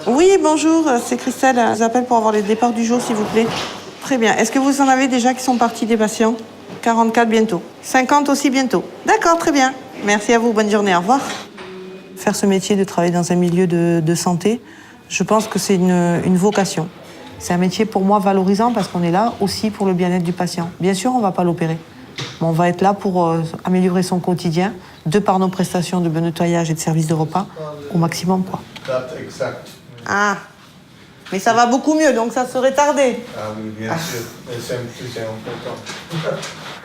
Oui, bonjour, c'est Christelle. Je vous appelle pour avoir les départs du jour, s'il vous plaît. Très bien. Est-ce que vous en avez déjà qui sont partis des patients? 44 bientôt. 50 aussi bientôt. D'accord, très bien. Merci à vous. Bonne journée. Au revoir. Faire ce métier de travailler dans un milieu de santé, je pense que c'est une vocation. C'est un métier pour moi valorisant parce qu'on est là aussi pour le bien-être du patient. Bien sûr, on ne va pas l'opérer. Mais on va être là pour améliorer son quotidien, de par nos prestations de bon nettoyage et de service de repas, au maximum, quoi. Ah, mais ça va beaucoup mieux, donc ça serait tardé. Ah oui, bien sûr. Mais c'est important.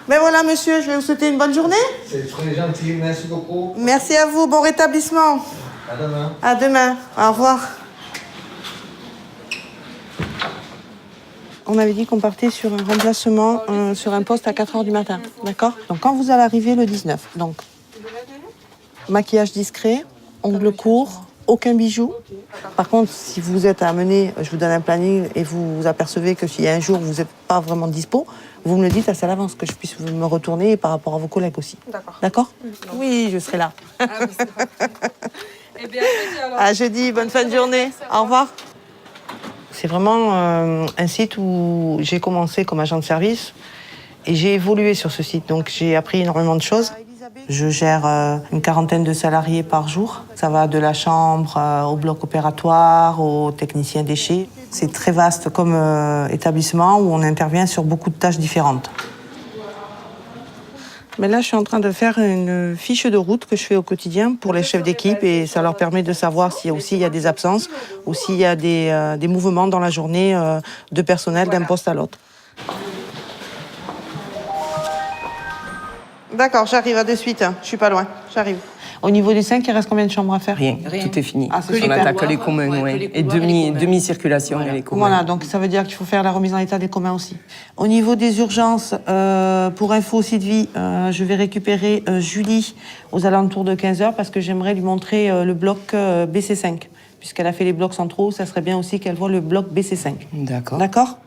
Mais voilà, monsieur, je vais vous souhaiter une bonne journée. C'est très gentil, merci beaucoup. Merci à vous, bon rétablissement. À demain. À demain, au revoir. On avait dit qu'on partait sur un remplacement, sur un poste à 4h du matin, d'accord? Donc quand vous allez arriver le 19, donc maquillage discret, ongles courts, aucun bijou. Par contre, si vous êtes amené, je vous donne un planning et vous vous apercevez que s'il y a un jour où vous n'êtes pas vraiment dispo, vous me le dites assez à l'avance, que je puisse me retourner par rapport à vos collègues aussi. D'accord. D'accord? Oui, je serai là. Ah, oui, eh bien, à jeudi, bonne fin de journée. Au revoir. C'est vraiment un site où j'ai commencé comme agent de service et j'ai évolué sur ce site. Donc j'ai appris énormément de choses. Je gère une quarantaine de salariés par jour. Ça va de la chambre au bloc opératoire, aux techniciens déchets. C'est très vaste comme établissement où on intervient sur beaucoup de tâches différentes. Mais là, je suis en train de faire une fiche de route que je fais au quotidien pour les chefs d'équipe et ça leur permet de savoir s'il y a des absences ou s'il y a des mouvements dans la journée de personnel d'un poste à l'autre. D'accord, j'arrive à de suite. Je suis pas loin, j'arrive. Au niveau des 5, il reste combien de chambres à faire? Rien, tout est fini. Ah, on attaque que les communs, ouais. Et demi-circulation, voilà. Les communs. Voilà, donc ça veut dire qu'il faut faire la remise en état des communs aussi. Au niveau des urgences, pour info Sylvie, je vais récupérer Julie aux alentours de 15h parce que j'aimerais lui montrer le bloc BC5. Puisqu'elle a fait les blocs centraux, ça serait bien aussi qu'elle voit le bloc BC5. D'accord. D'accord?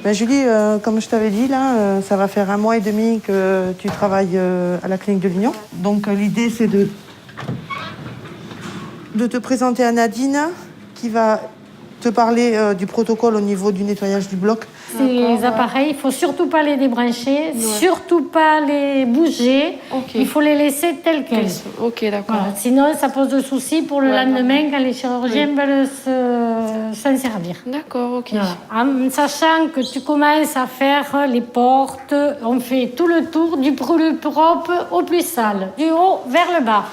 Ben Julie, comme je t'avais dit, là, ça va faire 1 mois et demi que tu travailles à la clinique de Lignon. Donc l'idée, c'est de te présenter à Nadine, qui va te parler du protocole au niveau du nettoyage du bloc. Ces appareils, il ne faut surtout pas les débrancher, surtout pas les bouger. Okay. Il faut les laisser tels quels. Ok, d'accord. Voilà. Sinon, ça pose de soucis pour le lendemain quand les chirurgiens veulent s'en servir. D'accord, ok. Voilà. En sachant que tu commences à faire les portes, on fait tout le tour du plus propre au plus sale, du haut vers le bas.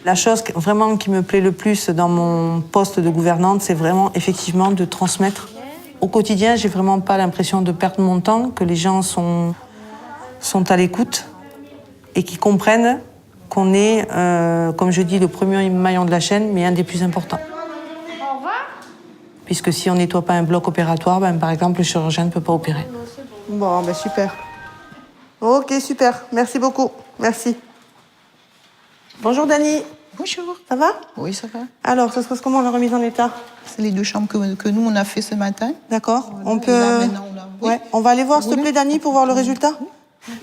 La chose vraiment qui me plaît le plus dans mon poste de gouvernante, c'est vraiment effectivement de transmettre. Au quotidien, j'ai vraiment pas l'impression de perdre mon temps, que les gens sont à l'écoute et qui comprennent qu'on est, comme je dis, le premier maillon de la chaîne, mais un des plus importants. Au revoir. Puisque si on nettoie pas un bloc opératoire, par exemple, le chirurgien ne peut pas opérer. Bon, super. Ok, super. Merci beaucoup. Merci. Bonjour Dani. Bonjour. Ça va? Oui, ça va. Alors, ça se passe comment la remise en état? C'est les 2 chambres que nous, on a fait ce matin. D'accord. Voilà. On peut... Là, maintenant, ouais. On va aller voir, s'il te plaît, Dani, pour voir le résultat.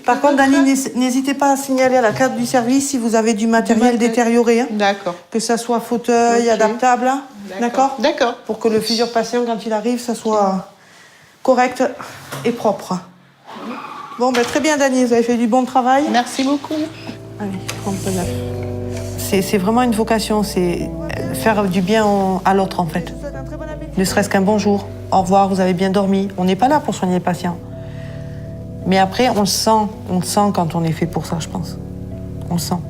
Par contre, Dani, n'hésitez pas à signaler à la carte du service si vous avez du matériel détérioré. Hein. D'accord. Que ça soit fauteuil, adaptable. Hein. D'accord. D'accord. Pour que le futur patient, quand il arrive, ça soit correct et propre. Bon, très bien, Dani, vous avez fait du bon travail. Merci beaucoup. Allez, on peut là. C'est vraiment une vocation, c'est faire du bien à l'autre, en fait. Ne serait-ce qu'un bonjour, au revoir, vous avez bien dormi. On n'est pas là pour soigner les patients. Mais après, on le sent quand on est fait pour ça, je pense. On le sent.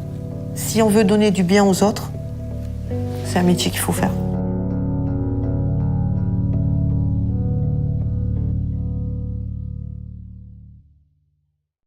Si on veut donner du bien aux autres, c'est un métier qu'il faut faire.